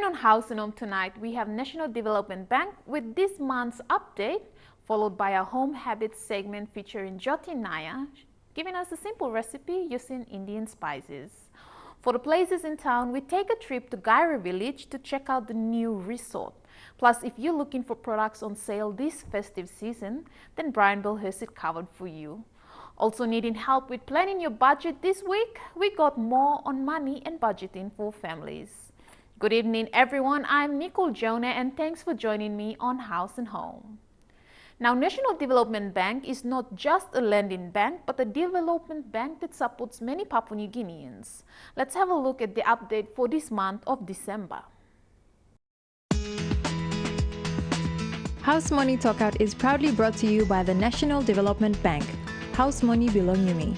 on House Home tonight, we have National Development Bank with this month's update, followed by a home habits segment featuring Jyoti Naya, giving us a simple recipe using Indian spices. For the places in town, we take a trip to Gaira village to check out the new resort. Plus, if you're looking for products on sale this festive season, then Brianville has it covered for you. Also needing help with planning your budget this week, we got more on money and budgeting for families. Good evening, everyone. I'm Nicole Jonah, and thanks for joining me on House and Home. Now, National Development Bank is not just a lending bank, but a development bank that supports many Papua New Guineans. Let's have a look at the update for this month of December. House Money Talkout is proudly brought to you by the National Development Bank. House money belong you me.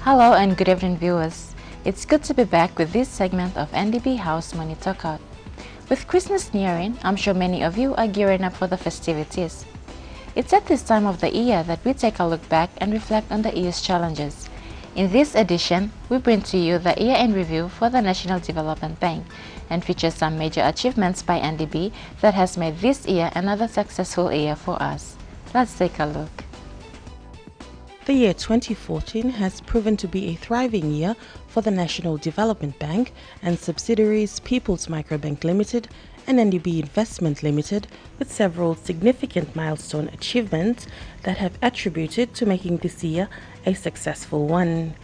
Hello and good evening, viewers. It's good to be back with this segment of NDB House Money Talkout. With Christmas nearing, I'm sure many of you are gearing up for the festivities. It's at this time of the year that we take a look back and reflect on the year's challenges. In this edition, we bring to you the year-end review for the National Development Bank and feature some major achievements by NDB that has made this year another successful year for us. Let's take a look. The year 2014 has proven to be a thriving year for the National Development Bank and subsidiaries People's Microbank Limited and NDB Investment Limited, with several significant milestone achievements that have attributed to making this year a successful one.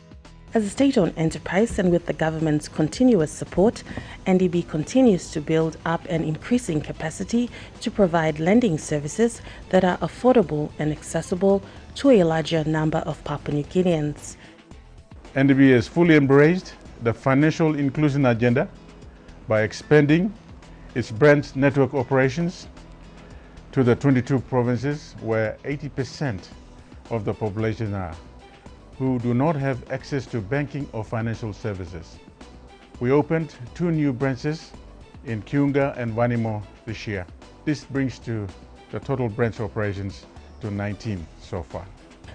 As a state-owned enterprise and with the government's continuous support, NDB continues to build up an increasing capacity to provide lending services that are affordable and accessible to a larger number of Papua New Guineans. NDB has fully embraced the financial inclusion agenda by expanding its branch network operations to the 22 provinces where 80% of the population are, who do not have access to banking or financial services. We opened 2 new branches in Kiunga and Vanimo this year. This brings to the total branch operations to 19 so far.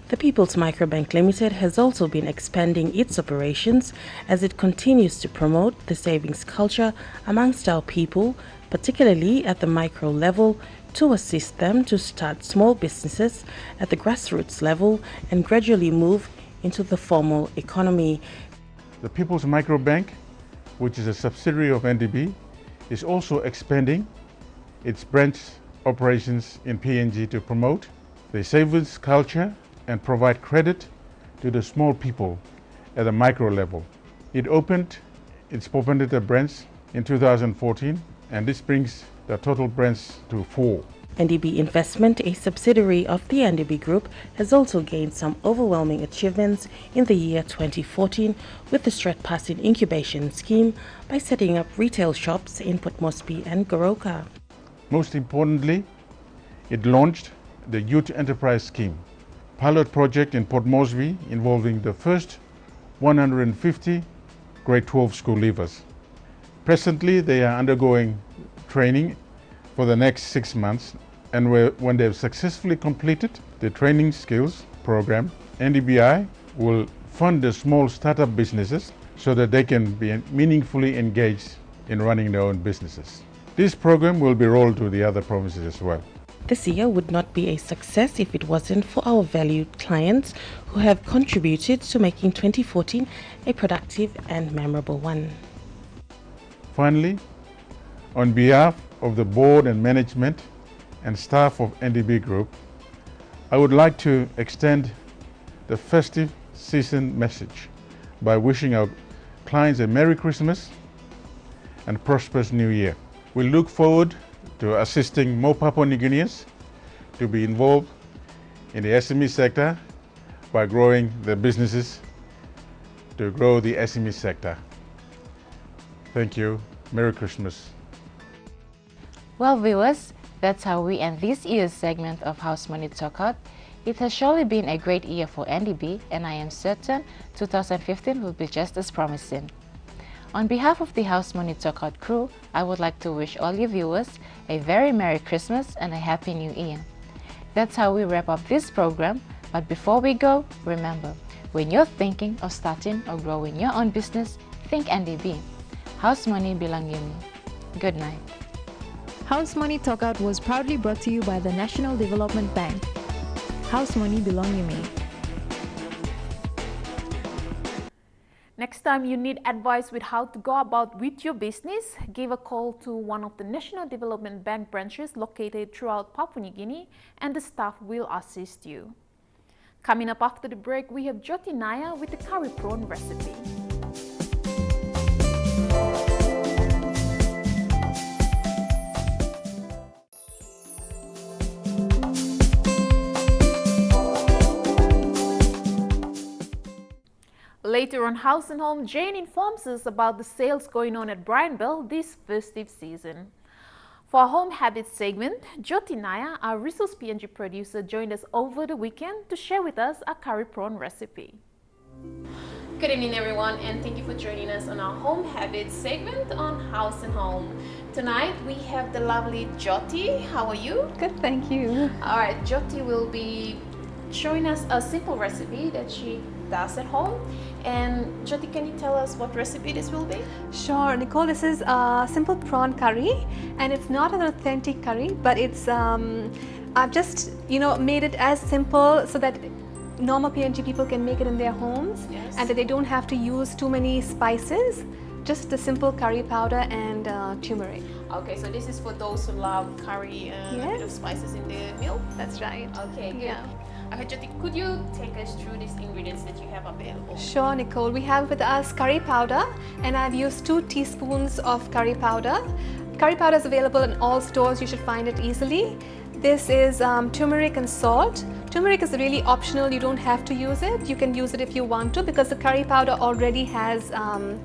The People's Microbank Limited has also been expanding its operations as it continues to promote the savings culture amongst our people, particularly at the micro level, to assist them to start small businesses at the grassroots level and gradually move into the formal economy. The People's Microbank, which is a subsidiary of NDB, is also expanding its branch operations in PNG to promote the savings culture and provide credit to the small people at the micro level. It opened its Popanita branch in 2014, and this brings the total branch to 4. NDB Investment, a subsidiary of the NDB Group, has also gained some overwhelming achievements in the year 2014 with the Strat Passing Incubation Scheme by setting up retail shops in Port Moresby and Goroka. Most importantly, it launched the Youth Enterprise Scheme, pilot project in Port Moresby involving the first 150 grade 12 school leavers. Presently, they are undergoing training for the next 6 months, and when they have successfully completed the training skills program, NDBI will fund the small startup businesses so that they can be meaningfully engaged in running their own businesses. This program will be rolled to the other provinces as well. This year would not be a success if it wasn't for our valued clients who have contributed to making 2014 a productive and memorable one. Finally, on behalf of the board and management and staff of NDB Group, I would like to extend the festive season message by wishing our clients a Merry Christmas and prosperous New Year. We look forward to assisting more Papua New Guineans to be involved in the SME sector by growing their businesses to grow the SME sector. Thank you. Merry Christmas. Well, viewers, that's how we end this year's segment of House Money Talkout. It has surely been a great year for NDB, and I am certain 2015 will be just as promising. On behalf of the House Money Talkout crew, I would like to wish all you viewers a very Merry Christmas and a Happy New Year. That's how we wrap up this program, but before we go, remember, when you're thinking of starting or growing your own business, think NDB. House money belong you me. Good night. House Money Talkout was proudly brought to you by the National Development Bank. House Money belong you me. Next time you need advice with how to go about with your business, give a call to one of the National Development Bank branches located throughout Papua New Guinea and the staff will assist you. Coming up after the break, we have Jyoti Naya with the curry prawn recipe. Later on House and Home, Jane informs us about the sales going on at Brianville this festive season. For our Home Habits segment, Jyoti Naya, our resource PNG producer, joined us over the weekend to share with us a curry prawn recipe. Good evening everyone, and thank you for joining us on our Home Habits segment on House and Home. Tonight we have the lovely Jyoti. How are you? Good, thank you. Alright, Jyoti will be showing us a simple recipe that she does at home. And Jyoti, can you tell us what recipe this will be? Sure, Nicole, this is a simple prawn curry, and it's not an authentic curry, but it's I've just made it as simple so that normal PNG people can make it in their homes, Yes. and that they don't have to use too many spices, just the simple curry powder and turmeric. Okay, so this is for those who love curry and a bit of Yes. spices in their meal. That's right. Okay, good. Yeah. Okay, Jyoti, could you take us through these ingredients that you have available? Sure, Nicole. We have with us curry powder, and I've used 2 teaspoons of curry powder. Curry powder is available in all stores. You should find it easily. This is turmeric and salt. Turmeric is really optional. You don't have to use it. You can use it if you want to, because the curry powder already has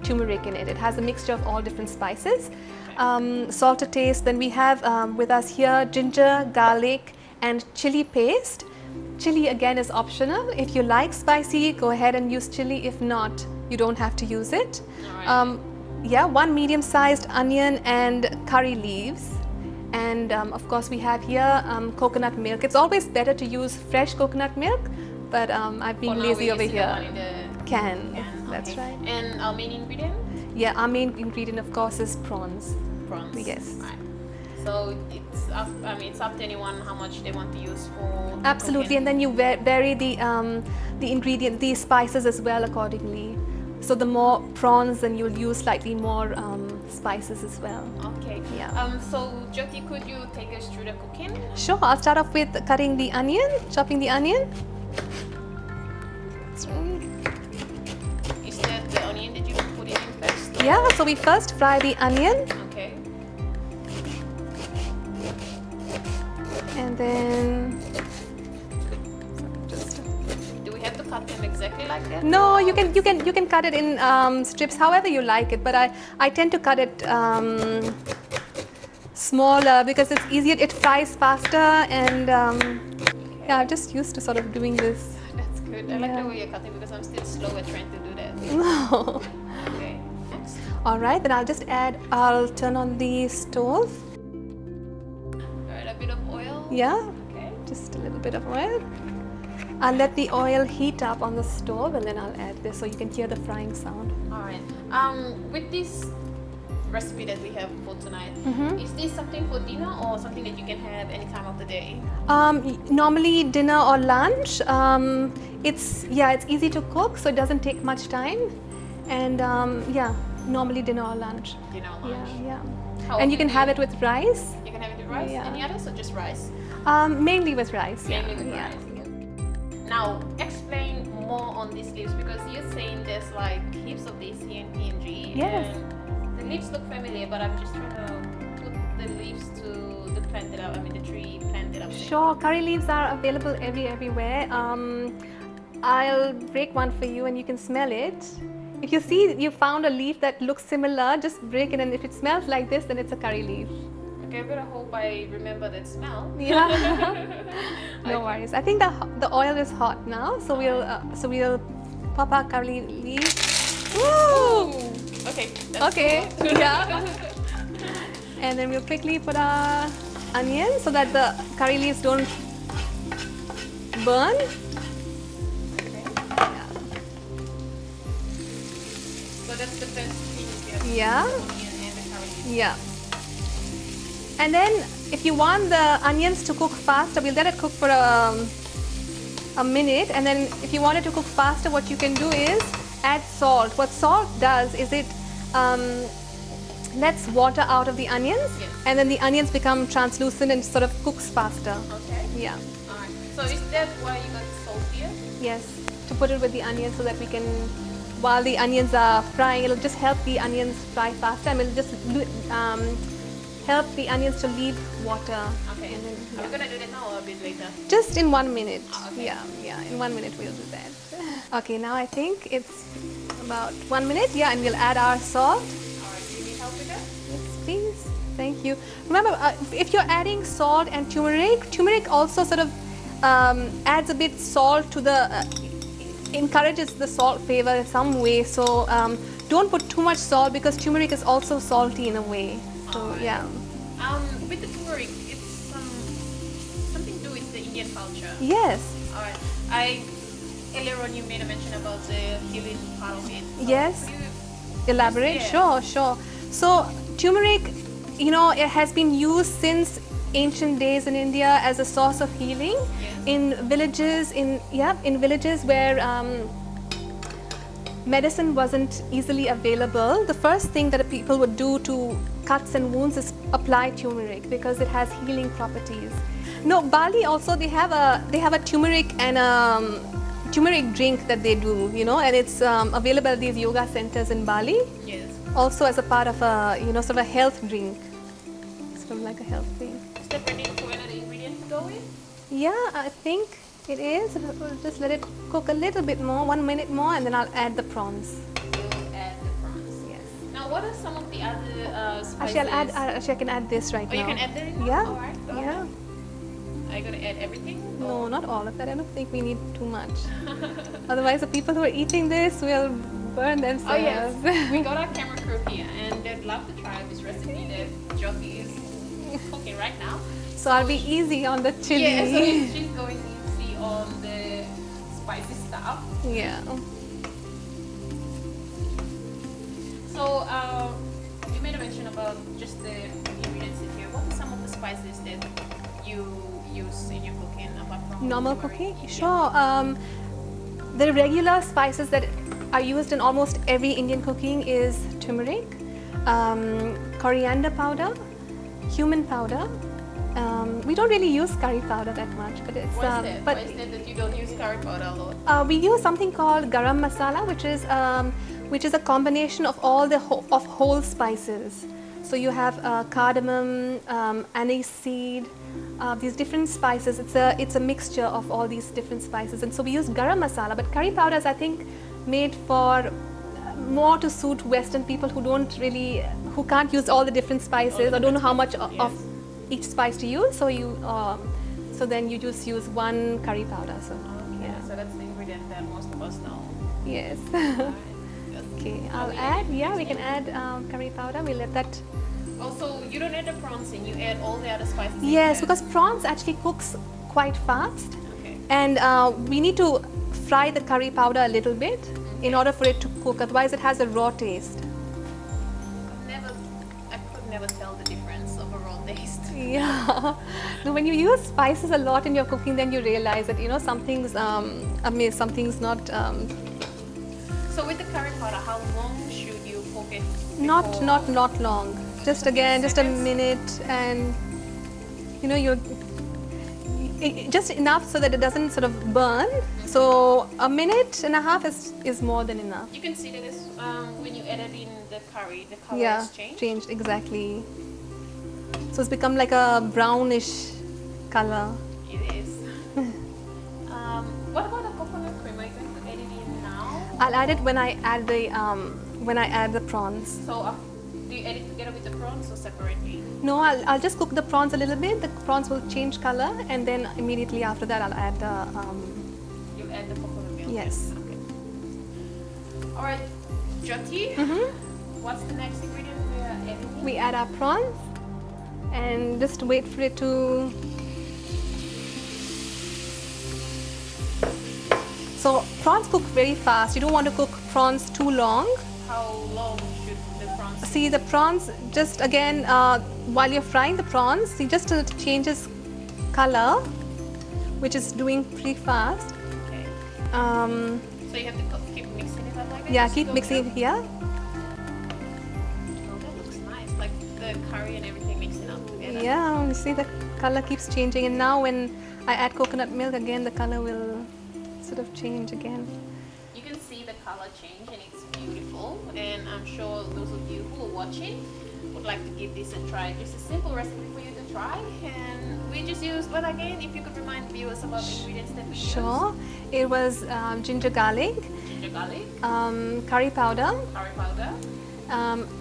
turmeric in it. It has a mixture of all different spices. Salt to taste. Then we have with us here ginger, garlic, and chili paste. Chili again is optional. If you like spicy, go ahead and use chili. If not, you don't have to use it. Yeah, 1 medium-sized onion and curry leaves. And of course we have here coconut milk. It's always better to use fresh coconut milk, but I've been lazy over here. Can. That's okay. right. And our main ingredient? Yeah, our main ingredient of course is prawns. Prawns. Yes. Right. So it's up, it's up to anyone how much they want to use for Absolutely, cooking. and then you vary the ingredient, the spices as well accordingly. So the more prawns, then you'll use slightly more spices as well. Okay. Yeah. So Jyoti, could you take us through the cooking? Sure, I'll start off with cutting the onion, chopping the onion. That's right. Is that the onion that you put in first? Yeah, so we first fry the onion, Okay. and then Do we have to cut them exactly like that? no, you can cut it in strips however you like it, but I tend to cut it smaller because it's easier. It fries faster, and yeah, I'm just used to sort of doing this. That's good. I like the Yeah. way you're cutting because I'm still slow at trying to do that. No. Okay. Next. All right, then I'll turn on the stove. Alright, a bit of oil. Yeah, Okay. just a little bit of oil. I'll let the oil heat up on the stove, and then I'll add this so you can hear the frying sound. Alright. With this recipe that we have for tonight, is this something for dinner or something that you can have any time of the day? Normally dinner or lunch. It's easy to cook, so it doesn't take much time. And yeah, normally dinner or lunch. Dinner or lunch? Yeah. How And you often can do have it with rice. You can have it with rice. Yeah. Any others or just rice? Mainly with rice. Mainly with yeah. rice. Now, explain more on these leaves because you're saying there's like heaps of these here in PNG. Yes. And the leaves look familiar, but I'm just trying to put the leaves to the plant it up. the tree planted up there. Sure, curry leaves are available everywhere. I'll break one for you and you can smell it. If you see you found a leaf that looks similar, just break it, and if it smells like this, then it's a curry leaf. Okay, I better hope I remember that smell. Yeah. No worries. I think the oil is hot now, so we'll pop our curry leaf. Woo! Okay. That's Okay. cool. Yeah. And then we'll quickly put our onion so that the curry leaves don't burn. So that's the first thing we have to Yeah. the onion and the carrot. Yeah. And then if you want the onions to cook faster, we'll let it cook for a minute. And then if you want it to cook faster, what you can do is add salt. What salt does is it lets water out of the onions, Yes. and then the onions become translucent and sort of cooks faster. Okay. Yeah. Alright. So is that why you got the salt here? Yes. To put it with the onions so that we can, while the onions are frying, it'll just help the onions fry faster, and it'll just help the onions to leave water. Okay. And then, Are we gonna do that now or a bit later? just in 1 minute. Okay. Yeah, in 1 minute we'll do that. Okay, now I think it's about 1 minute. Yeah, and we'll add our salt. Alright, do you need help with that? Yes, please. Thank you. Remember, if you're adding salt and turmeric also sort of adds a bit salt to the, encourages the salt flavor in some way. So don't put too much salt because turmeric is also salty in a way. So Alright. yeah. With the turmeric, it's something to do with the Indian culture. Yes. Alright. Earlier on you made a mention about the healing part of it. So Yes. could you Elaborate? Yeah. Sure. So turmeric, you know, it has been used since ancient days in India as a source of healing. Yes. In villages, in villages where medicine wasn't easily available, the first thing that people would do to cuts and wounds is apply turmeric because it has healing properties. No, Bali also they have a turmeric and turmeric drink that they do, you know, and it's available at these yoga centers in Bali. Yes. Also as a part of a, you know, sort of a health drink. It's sort of like a health drink. Is that ready for another ingredient to go with? Yeah, I think it is. We'll just let it cook a little bit more, 1 minute more, and then I'll add the prawns. You'll add the prawns. Yes. Now what are some of the other spices? Actually, I'll add. Actually, I can add this right Oh, now. you can add that in now? Yeah. Alright, go Yeah. ahead. Are you gonna add everything? No, not all of that. I don't think we need too much. Otherwise, the people who are eating this will burn themselves. Oh yes, we got our camera crew here and they'd love to try this recipe that Jyoti is cooking right now. So I'll be easy on the chili. Yeah, so she's going easy on the spicy stuff. Yeah. So you made a mention about just the ingredients in here. What are some of the spices that you use in your cooking apart from Normal turmeric? cooking? Yeah. Sure. The regular spices that are used in almost every Indian cooking is turmeric, coriander powder, cumin powder. We don't really use curry powder that much, but it's Why is that? but Why is that you don't use curry powder a lot? we use something called garam masala, which is a combination of all the whole spices. So you have cardamom, anise seed, these different spices. It's a mixture of all these different spices, and so we use garam masala. But curry powder is, I think, made for more to suit Western people who can't use all the different spices or don't know how much of each spice to use. So then you just use one curry powder. So Okay, yeah. so that's the ingredient that most of us know. Yes. Alright. Okay, I'll we add. add Yeah, we can add curry powder. We'll let that. Also, you don't add the prawns in, you add all the other spices in Yes, there. because prawns actually cooks quite fast, Okay. and we need to fry the curry powder a little bit in order for it to cook. Otherwise, it has a raw taste. I could never tell the difference of a raw taste. Yeah. No, when you use spices a lot in your cooking, then you realize that something's amiss, something's not. So with the curry powder, how long should you cook it? Not before- long. Just again, just a seconds? minute, and you're just enough so that it doesn't sort of burn. So a minute and a half is more than enough. You can see that it's, when you added in the curry color Yeah, has changed. changed exactly. So it's become like a brownish color. It is. What about the coconut cream? Are you going to add it in now? I'll add it when I add the prawns. So do you add it together with the prawns or separately? No, I'll just cook the prawns a little bit. The prawns will change color, and then immediately after that I'll add the. You'll add the coconut milk. Yes. Okay. All right, Jyoti. What's the next ingredient we are adding? We add our prawns, and just wait for it to. So prawns cook very fast. You don't want to cook prawns too long. How long should the prawns see the prawns, just again, while you're frying the prawns, see just it changes color, which is doing pretty fast. Okay. Um, So you have to keep mixing it up like that? yeah, Just keep go mixing through? it here. Oh, that looks nice. Like the curry and everything mixing up together. Yeah, you see the color keeps changing, and now when I add coconut milk again, the color will sort of change again. You can see the color change and it's beautiful, and I'm sure those of you who are watching would like to give this a try. Just a simple recipe for you to try, and we just use, but again, if you could remind viewers about the ingredients that we use. Sure. It was ginger garlic, Ginger garlic, curry powder, curry powder,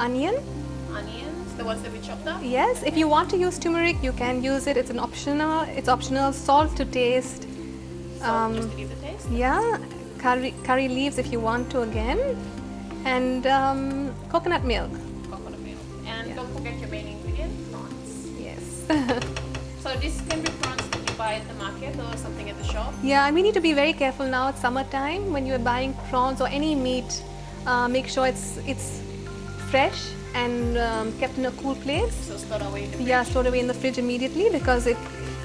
onion. onions, the ones that we chopped up. Yes, if you want to use turmeric, you can use it. It's optional. It's optional. Salt to taste. So just to give the taste. Yeah, curry leaves if you want to again, and coconut milk. Coconut milk. And Yeah. don't forget your main ingredient, prawns. Yes. So this can be prawns that you buy at the market or something at the shop. Yeah, and we need to be very careful now. It's summertime when you're buying prawns or any meat. Make sure it's fresh and kept in a cool place. So store away in the fridge. Yeah, stored away in the fridge immediately, because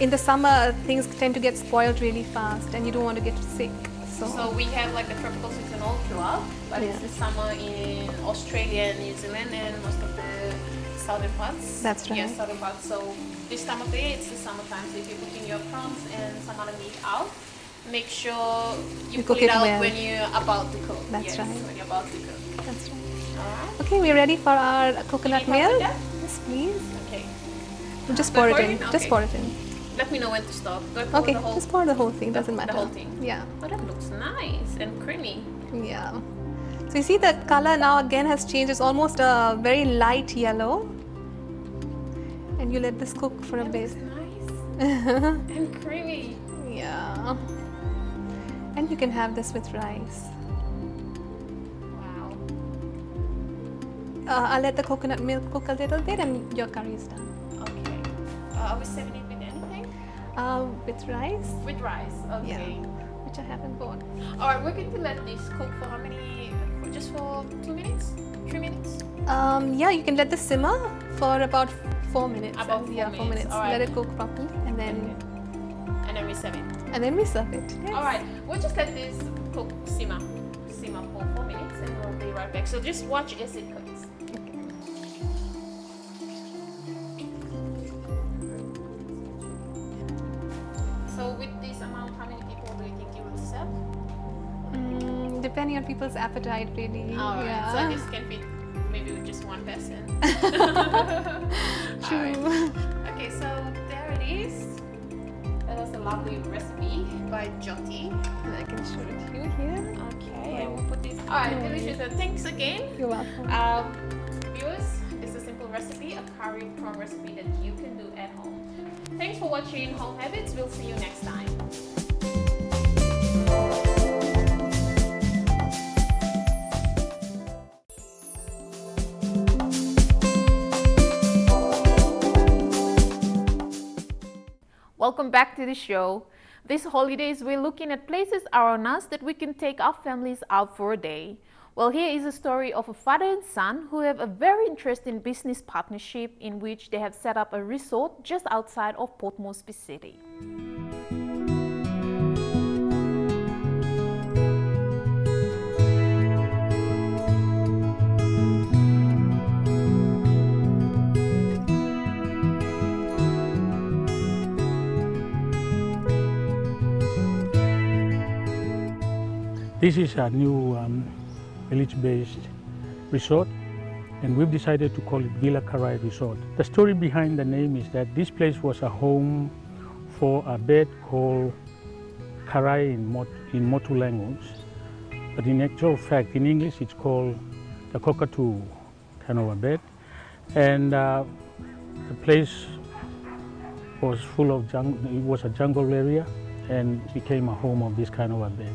in the summer things tend to get spoiled really fast, and you don't want to get sick. So we have like a tropical season all throughout, but Yeah. it's the summer in Australia and New Zealand and most of the southern parts. That's right. Yeah, southern parts. So this time of the year, it's the summertime. So if you're cooking your prawns and some other meat out, make sure you You pull cook it it out well. when you're about to cook. That's yes, right. when you're about to cook. That's right. Alright. Okay, we're ready for our coconut Can you help milk. with that? Yes, please. Okay. Just Go pour it for in. it? Just Okay. pour it in. Let me know when to stop. Do I pour Okay, the whole, just pour the whole thing. Doesn't the matter. whole thing? Yeah. Oh, that looks nice and creamy. Yeah. So you see the color now again has changed. It's almost a very light yellow. And you let this cook for a That bit. looks nice and creamy. Yeah. And you can have this with rice. Wow. I'll let the coconut milk cook a little bit and your curry is done. Okay. Are we serving it with anything? With rice, With rice. Okay. which I haven't bought. All right. We're going to let this cook for how many? Just for 2 minutes? 3 minutes? Yeah, you can let this simmer for about 4 minutes. About 4 Yeah, 4 minutes. minutes. All right. Let it cook properly, and then And then we serve it. we serve it. Yes. All right. We'll just let this cook simmer for 4 minutes, and we'll be right back. So just watch as it cooks. So with this amount, how many people do you think you will serve? Depending on people's appetite, really. All right. Yeah. So this can fit maybe with just one person. True. All right. Okay, so there it is. That was a lovely recipe by Jyoti. And I can show it to you here. Okay, and we'll put this. All right, delicious. And thanks again. You're welcome. Viewers, it's a simple recipe, a curry prawn recipe that you can do at home. Thanks for watching Home Habits. We'll see you next time. Welcome back to the show. This holidays, we're looking at places around us that we can take our families out for a day. Well, here is a story of a father and son who have a very interesting business partnership in which they have set up a resort just outside of Port Moresby City. This is a new village-based resort, and we've decided to call it Villa Karai Resort. The story behind the name is that this place was a home for a bird called Karai in Motu language, but in actual fact, in English, it's called the cockatoo kind of a bird. And the place was full of jungle. It was a jungle area, and became a home of this kind of a bird.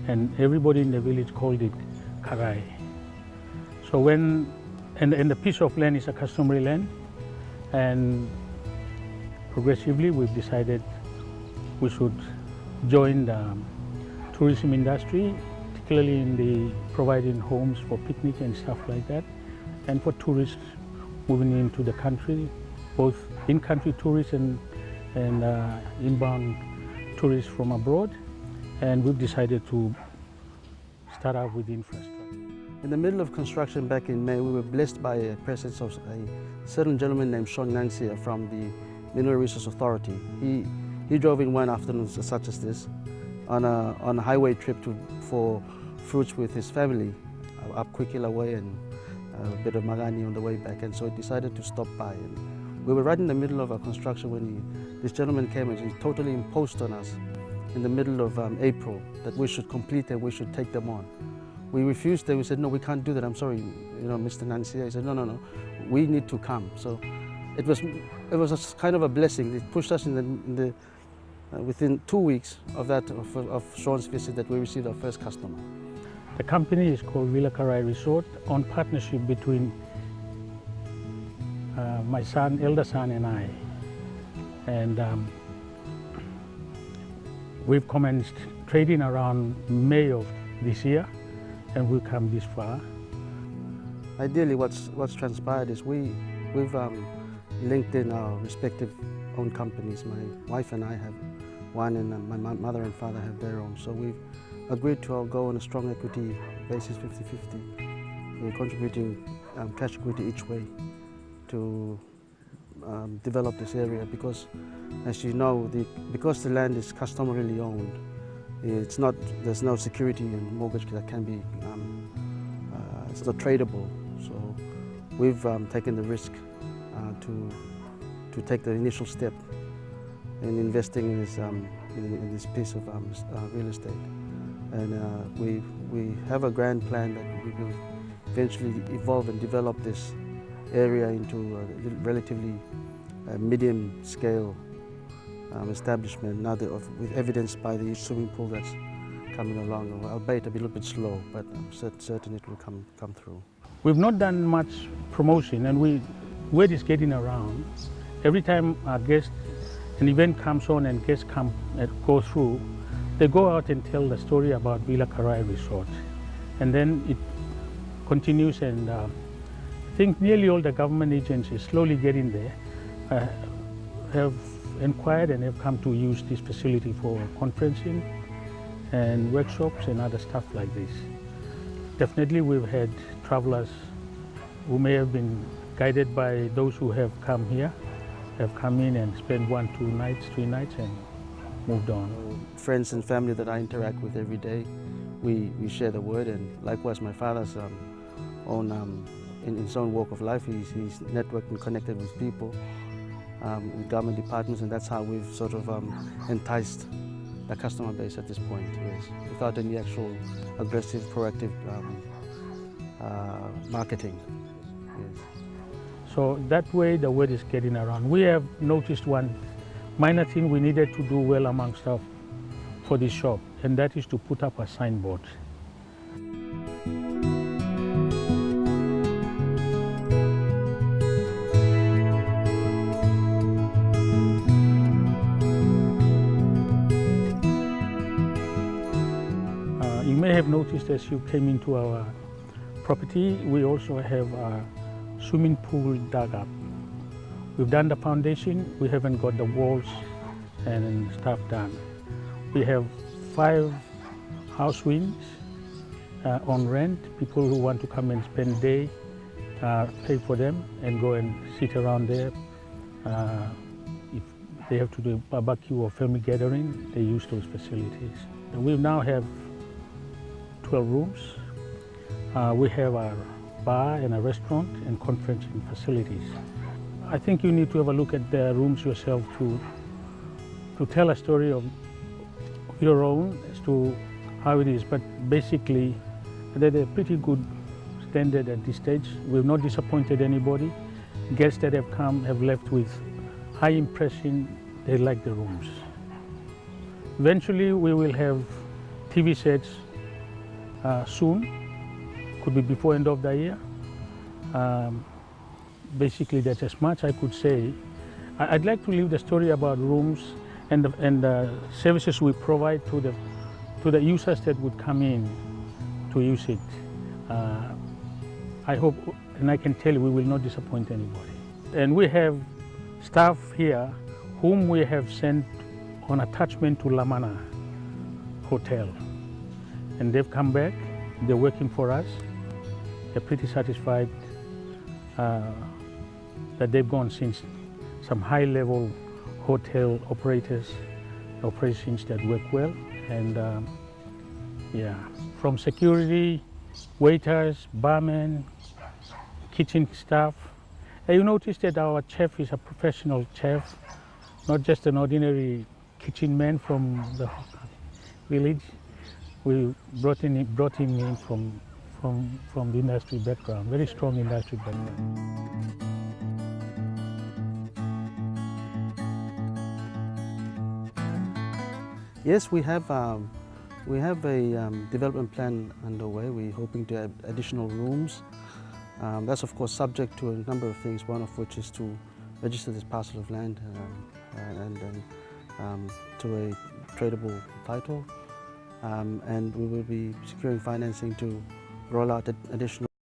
And everybody in the village called it Karai. So when, and the piece of land is a customary land, and progressively we've decided we should join the tourism industry, particularly in the providing homes for picnic and stuff like that. and for tourists moving into the country, both in-country tourists and inbound tourists from abroad. And we've decided to start out with infrastructure. In the middle of construction back in May, we were blessed by the presence of a certain gentleman named Sean Nansia from the Mineral Resource Authority. He drove in one afternoon such as this on a highway trip for fruits with his family up Kwikila Way and a bit of Magani on the way back, and so he decided to stop by. And we were right in the middle of our construction when this gentleman came and he totally imposed on us in the middle of April that we should complete and we should take them on. We refused and we said, no, we can't do that. I'm sorry, Mr. Nansia. He said, no, we need to come. So it was a kind of a blessing. It pushed us within 2 weeks of Sean's visit that we received our first customer. The company is called Villa Karai Resort, on partnership between my son, elder son, and I. And we've commenced trading around May of this year, and we've come this far. Ideally, what's transpired is we've linked in our respective own companies. My wife and I have one, and my mother and father have their own. So we've agreed to go on a strong equity basis, 50-50. We're contributing cash equity each way to develop this area because, as you know, because the land is customarily owned, there's no security and mortgage that can be, it's not tradable. So we've taken the risk to take the initial step in investing in this piece of real estate. And we have a grand plan that we will eventually evolve and develop this area into a relatively medium-scale establishment, now with evidenced by the swimming pool that's coming along. Albeit a little bit slow, but I'm certain it will come through. We've not done much promotion, and word is getting around. Every time an event comes on and guests come and go through, they go out and tell the story about Villa Karai Resort. And then it continues, and I think nearly all the government agencies slowly getting there have inquired and have come to use this facility for conferencing and workshops and other stuff like this. Definitely we've had travelers who may have been guided by those who have come here, have come in and spent 1, 2 nights, 3 nights and moved on. Friends and family that I interact with every day, we share the word, and likewise my father's in his own walk of life, he's networked and connected with people, with government departments, and that's how we've sort of enticed the customer base at this point, yes, without any actual aggressive, proactive marketing. Yes. So that way the word is getting around. We have noticed one minor thing we needed to do well amongst us for this shop, and that is to put up a signboard. You may have noticed as you came into our property, we also have a swimming pool dug up. We've done the foundation, we haven't got the walls and stuff done. We have 5 house wings on rent. People who want to come and spend a day pay for them and go and sit around there. If they have to do a barbecue or family gathering, they use those facilities. And we now have 12 rooms. We have a bar and a restaurant and conferencing facilities. I think you need to have a look at the rooms yourself to tell a story of your own as to how it is, but basically they're a pretty good standard at this stage. We've not disappointed anybody. Guests that have come have left with high impression. They like the rooms. Eventually we will have TV sets soon, could be before end of the year. Basically that's as much I could say. I'd like to leave the story about rooms and the services we provide to the users that would come in to use it. I hope, and I can tell you, we will not disappoint anybody. And we have staff here whom we have sent on attachment to Lamana Hotel. And they've come back, they're working for us. They're pretty satisfied that they've gone since some high-level hotel operations that work well. And yeah, from security, waiters, barmen, kitchen staff. You notice that our chef is a professional chef, not just an ordinary kitchen man from the village. We brought him in from the industry background, very strong industry background. Yes, we have a development plan underway. We're hoping to add additional rooms. That's of course subject to a number of things, one of which is to register this parcel of land and to a tradable title. And we will be securing financing to roll out additional